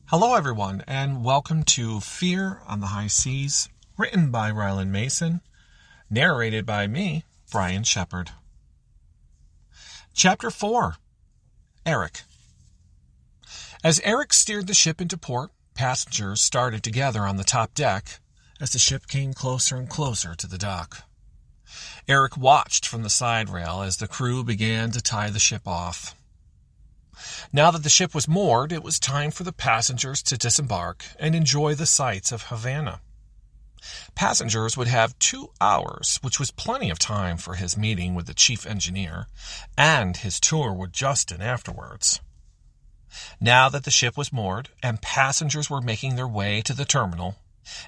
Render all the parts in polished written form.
Hello, everyone, and welcome to Fear on the High Seas, written by Ryland Mason, narrated by me, Brian Shepard. Chapter 4. Eric. As Eric steered the ship into port, passengers started to gather on the top deck as the ship came closer and closer to the dock. Eric watched from the side rail as the crew began to tie the ship off. Now that the ship was moored, it was time for the passengers to disembark and enjoy the sights of Havana. Passengers would have 2 hours, which was plenty of time for his meeting with the chief engineer and his tour with Justin afterwards. Now that the ship was moored and passengers were making their way to the terminal,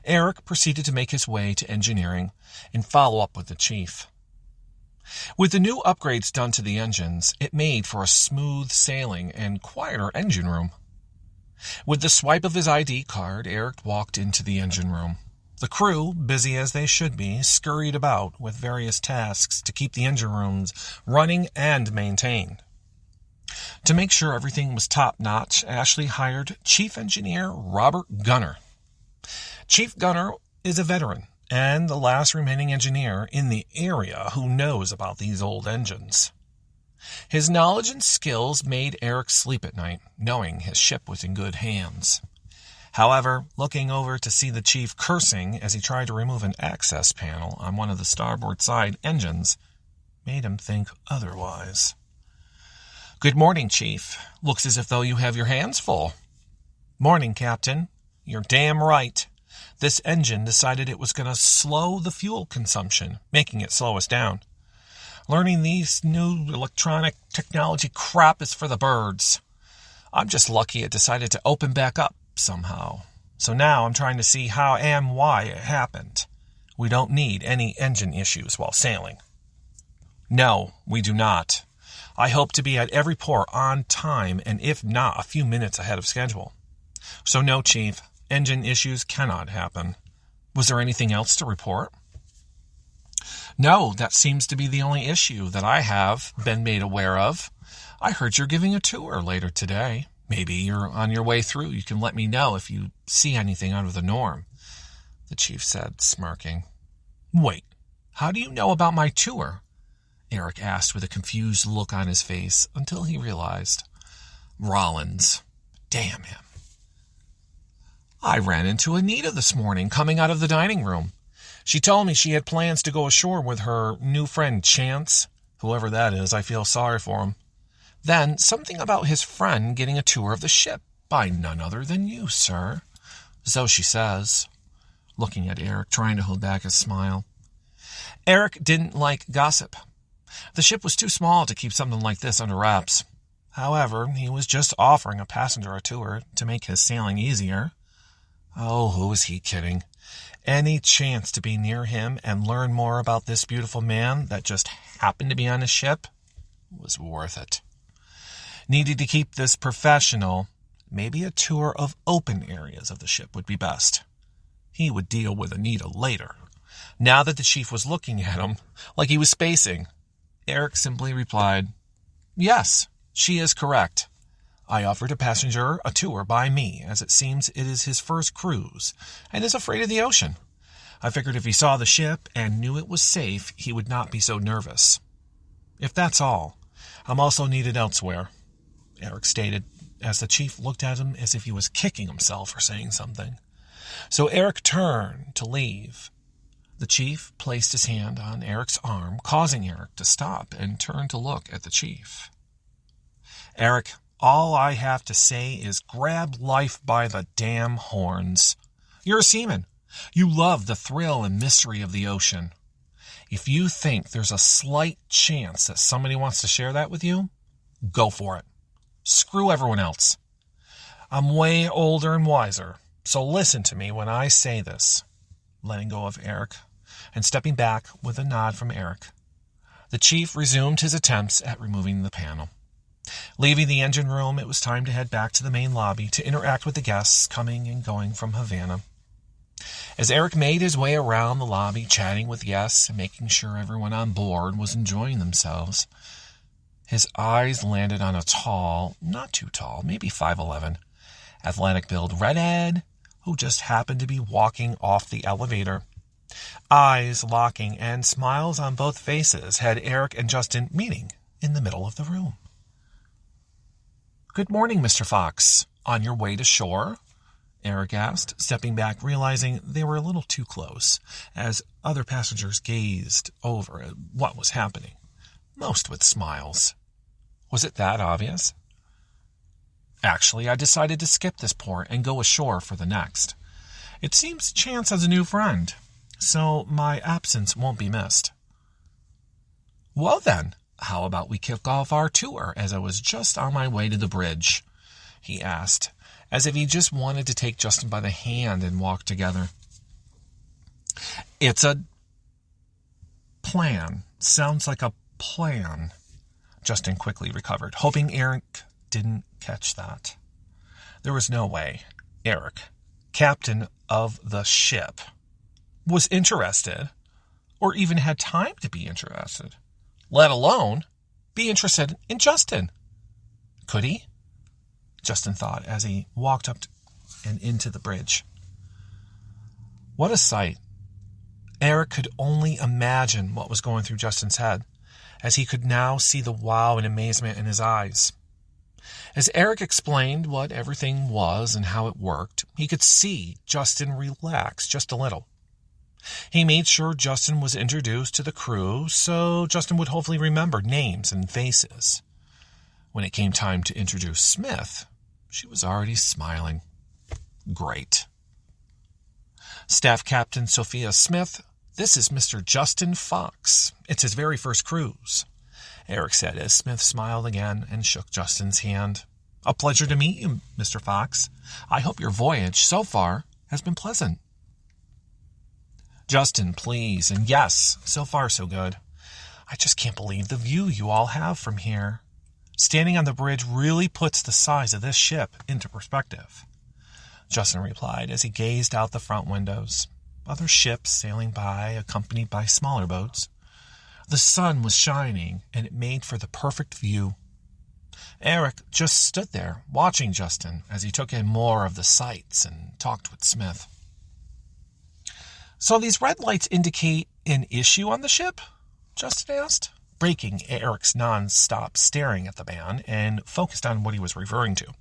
Eric proceeded to make his way to engineering and follow up with the chief. With the new upgrades done to the engines, it made for a smooth sailing and quieter engine room. With the swipe of his ID card, Eric walked into the engine room. The crew, busy as they should be, scurried about with various tasks to keep the engine rooms running and maintained. To make sure everything was top-notch, Ashley hired Chief Engineer Robert Gunner. Chief Gunner is a veteran and the last remaining engineer in the area who knows about these old engines. His knowledge and skills made Eric sleep at night, knowing his ship was in good hands. However, looking over to see the chief cursing as he tried to remove an access panel on one of the starboard side engines made him think otherwise. "Good morning, Chief. Looks as if though you have your hands full." "Morning, Captain. You're damn right. This engine decided it was going to slow the fuel consumption, making it slow us down. Learning these new electronic technology crap is for the birds. I'm just lucky it decided to open back up somehow. So now I'm trying to see how and why it happened. We don't need any engine issues while sailing." "No, we do not. I hope to be at every port on time and if not, a few minutes ahead of schedule. So no, Chief. Engine issues cannot happen. Was there anything else to report?" "No, that seems to be the only issue that I have been made aware of. I heard you're giving a tour later today. Maybe you're on your way through. You can let me know if you see anything out of the norm," the chief said, smirking. "Wait, how do you know about my tour?" Eric asked with a confused look on his face until he realized. Rollins. Damn him. "I ran into Anita this morning coming out of the dining room. She told me she had plans to go ashore with her new friend Chance. Whoever that is, I feel sorry for him. Then something about his friend getting a tour of the ship by none other than you, sir. So she says," looking at Eric, trying to hold back his smile. Eric didn't like gossip. The ship was too small to keep something like this under wraps. However, he was just offering a passenger a tour to make his sailing easier. Oh, who was he kidding? Any chance to be near him and learn more about this beautiful man that just happened to be on his ship was worth it. Needed to keep this professional. Maybe a tour of open areas of the ship would be best. He would deal with Anita later. Now that the chief was looking at him like he was spacing, Eric simply replied, "Yes, she is correct. I offered a passenger a tour by me, as it seems it is his first cruise, and is afraid of the ocean. I figured if he saw the ship and knew it was safe, he would not be so nervous. If that's all, I'm also needed elsewhere," Eric stated, as the chief looked at him as if he was kicking himself for saying something. So Eric turned to leave. The chief placed his hand on Eric's arm, causing Eric to stop and turn to look at the chief. "Eric, all I have to say is grab life by the damn horns. You're a seaman. You love the thrill and mystery of the ocean. If you think there's a slight chance that somebody wants to share that with you, go for it. Screw everyone else. I'm way older and wiser, so listen to me when I say this." Letting go of Eric and stepping back with a nod from Eric, the chief resumed his attempts at removing the panel. Leaving the engine room, it was time to head back to the main lobby to interact with the guests coming and going from Havana. As Eric made his way around the lobby, chatting with guests and making sure everyone on board was enjoying themselves, his eyes landed on a tall, not too tall, maybe 5'11", athletic-built redhead who just happened to be walking off the elevator. Eyes locking and smiles on both faces had Eric and Justin meeting in the middle of the room. "Good morning, Mr. Fox. On your way to shore?" Eric asked, stepping back, realizing they were a little too close, as other passengers gazed over at what was happening, most with smiles. Was it that obvious? "Actually, I decided to skip this port and go ashore for the next. It seems Chance has a new friend, so my absence won't be missed." "Well then, how about we kick off our tour as I was just on my way to the bridge?" he asked, as if he just wanted to take Justin by the hand and walk together. "It's a plan. Sounds like a plan." Justin quickly recovered, hoping Eric didn't catch that. There was no way Eric, captain of the ship, was interested, or even had time to be interested, let alone be interested in Justin. Could he? Justin thought as he walked up and into the bridge. What a sight. Eric could only imagine what was going through Justin's head, as he could now see the wow and amazement in his eyes. As Eric explained what everything was and how it worked, he could see Justin relax just a little. He made sure Justin was introduced to the crew, so Justin would hopefully remember names and faces. When it came time to introduce Smith, she was already smiling. Great. Staff Captain Sophia Smith, this is Mr. Justin Fox. It's his very first cruise, Eric said as Smith smiled again and shook Justin's hand. "A pleasure to meet you, Mr. Fox. I hope your voyage so far has been pleasant." "Justin, please, and yes, so far so good. I just can't believe the view you all have from here. Standing on the bridge really puts the size of this ship into perspective," Justin replied as he gazed out the front windows. Other ships sailing by, accompanied by smaller boats. The sun was shining, and it made for the perfect view. Eric just stood there, watching Justin as he took in more of the sights and talked with Smith. "So these red lights indicate an issue on the ship?" Justin asked, breaking Eric's non-stop staring at the man and focused on what he was referring to.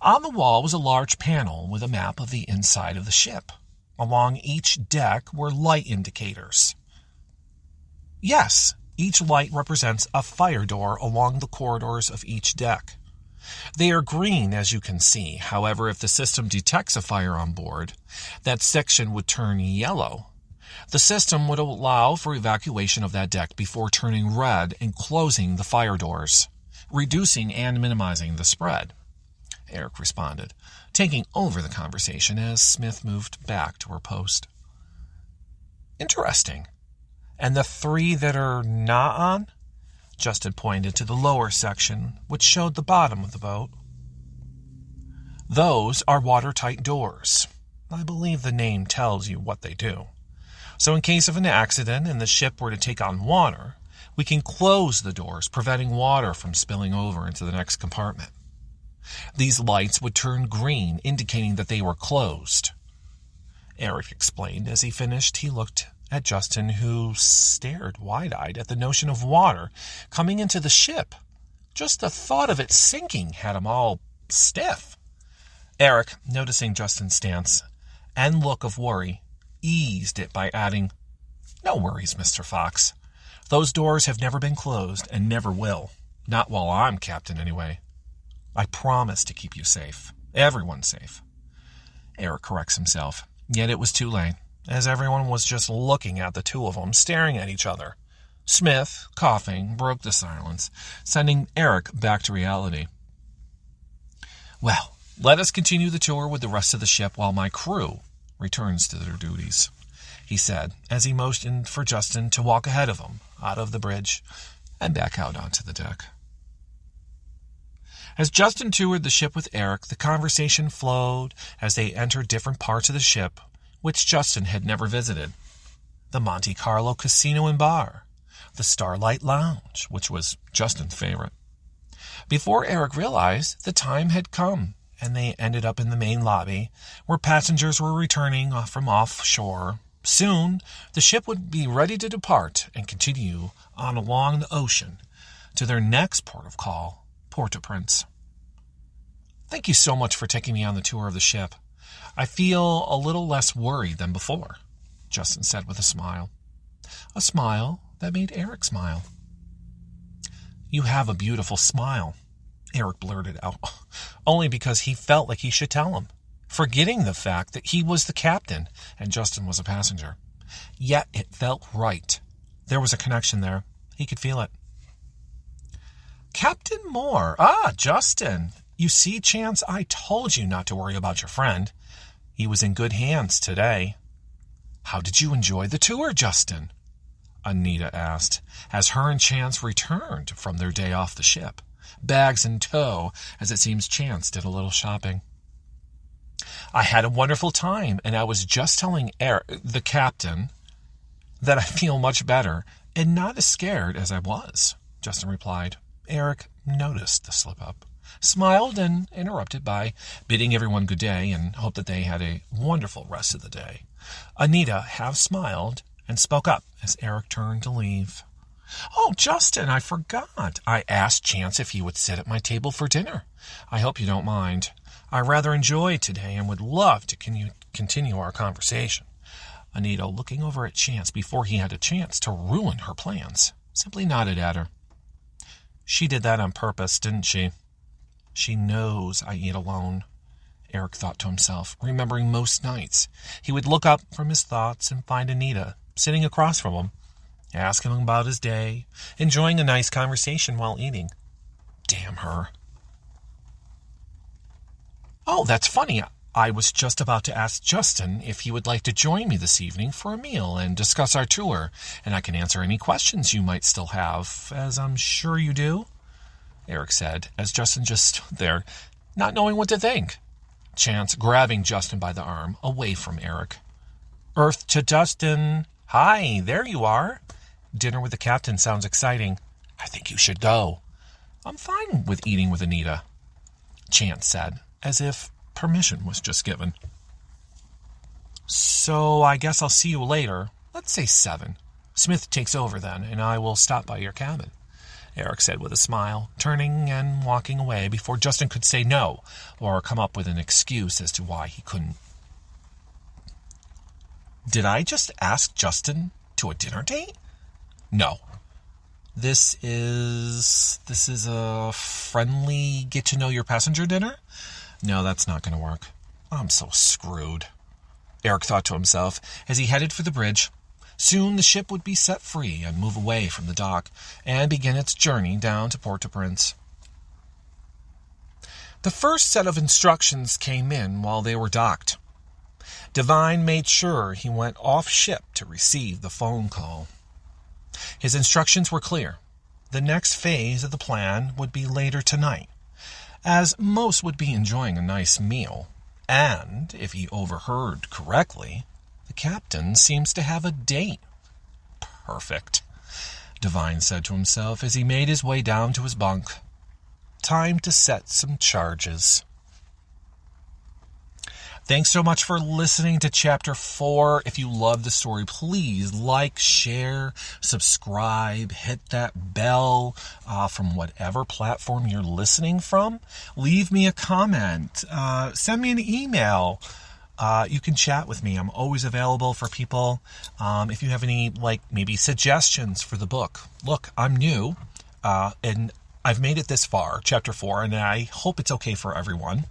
On the wall was a large panel with a map of the inside of the ship. Along each deck were light indicators. Yes, each light represents a fire door along the corridors of each deck. They are green, as you can see. However, if the system detects a fire on board, that section would turn yellow. The system would allow for evacuation of that deck before turning red and closing the fire doors, reducing and minimizing the spread, Eric responded, taking over the conversation as Smith moved back to her post. "Interesting. And the three that are not on?" Justin pointed to the lower section, which showed the bottom of the boat. "Those are watertight doors. I believe the name tells you what they do. So in case of an accident and the ship were to take on water, we can close the doors, preventing water from spilling over into the next compartment. These lights would turn green, indicating that they were closed," Eric explained. As he finished, he looked at Justin, who stared wide-eyed at the notion of water coming into the ship. Just the thought of it sinking had him all stiff. Eric, noticing Justin's stance and look of worry, eased it by adding, "No worries, Mr. Fox. Those doors have never been closed and never will. Not while I'm captain, anyway. I promise to keep you safe. Everyone safe." Eric corrects himself, yet it was too late, as everyone was just looking at the two of them, staring at each other. Smith, coughing, broke the silence, sending Eric back to reality. "Well, let us continue the tour with the rest of the ship while my crew returns to their duties," he said, as he motioned for Justin to walk ahead of him out of the bridge and back out onto the deck. As Justin toured the ship with Eric, the conversation flowed as they entered different parts of the ship which Justin had never visited. The Monte Carlo Casino and Bar, the Starlight Lounge, which was Justin's favorite. Before Eric realized, the time had come, and they ended up in the main lobby, where passengers were returning from offshore. Soon, the ship would be ready to depart and continue on along the ocean to their next port of call, Port-au-Prince. Thank you so much for taking me on the tour of the ship. I feel a little less worried than before, Justin said with a smile. A smile that made Eric smile. You have a beautiful smile, Eric blurted out, only because he felt like he should tell him, forgetting the fact that he was the captain and Justin was a passenger. Yet it felt right. There was a connection there. He could feel it. Captain Moore. Ah, Justin. You see, Chance, I told you not to worry about your friend. He was in good hands today. How did you enjoy the tour, Justin? Anita asked, as her and Chance returned from their day off the ship, bags in tow, as it seems Chance did a little shopping. I had a wonderful time, and I was just telling Eric, the captain, that I feel much better and not as scared as I was, Justin replied. Eric noticed the slip-up, smiled, and interrupted by bidding everyone good day and hoped that they had a wonderful rest of the day. Anita half smiled and spoke up as Eric turned to leave. Oh, Justin, I forgot. I asked Chance if he would sit at my table for dinner. I hope you don't mind. I rather enjoyed today and would love to continue our conversation. Anita, looking over at Chance before he had a chance to ruin her plans, simply nodded at her. She did that on purpose, didn't she? She knows I eat alone, Eric thought to himself, remembering most nights he would look up from his thoughts and find Anita sitting across from him, asking him about his day, enjoying a nice conversation while eating. Damn her. Oh, that's funny. I was just about to ask Justin if he would like to join me this evening for a meal and discuss our tour, and I can answer any questions you might still have, as I'm sure you do, Eric said, as Justin just stood there, not knowing what to think. Chance grabbing Justin by the arm, away from Eric. Earth to Justin. Hi, there you are. Dinner with the captain sounds exciting. I think you should go. I'm fine with eating with Anita, Chance said, as if permission was just given. So I guess I'll see you later. Let's say 7. Smith takes over then, and I will stop by your cabin, Eric said with a smile, turning and walking away before Justin could say no or come up with an excuse as to why he couldn't. Did I just ask Justin to a dinner date? No. This is a friendly get-to-know-your-passenger dinner? No, that's not going to work. I'm so screwed, Eric thought to himself as he headed for the bridge. Soon the ship would be set free and move away from the dock and begin its journey down to Port-au-Prince. The first set of instructions came in while they were docked. Devine made sure he went off ship to receive the phone call. His instructions were clear. The next phase of the plan would be later tonight, as most would be enjoying a nice meal, and, if he overheard correctly, the captain seems to have a date. Perfect, Devine said to himself as he made his way down to his bunk. Time to set some charges. Thanks so much for listening to Chapter 4. If you love the story, please like, share, subscribe, hit that bell from whatever platform you're listening from. Leave me a comment. Send me an email. You can chat with me. I'm always available for people. If you have any, maybe suggestions for the book. Look, I'm new, and I've made it this far, Chapter 4, and I hope it's okay for everyone.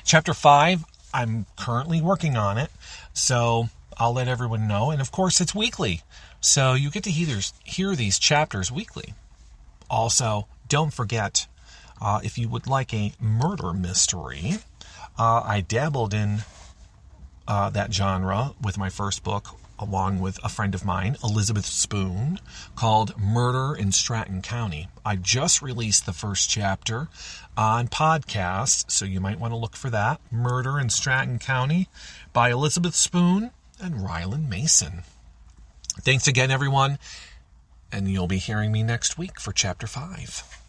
Chapter 5, I'm currently working on it, so I'll let everyone know. And, of course, it's weekly, so you get to hear these chapters weekly. Also, don't forget, if you would like a murder mystery, I dabbled in that genre with my first book, along with a friend of mine, Elizabeth Spoon, called Murder in Stratton County. I just released the first chapter on podcast, so you might want to look for that. Murder in Stratton County by Elizabeth Spoon and Ryland Mason. Thanks again, everyone, and you'll be hearing me next week for Chapter 5.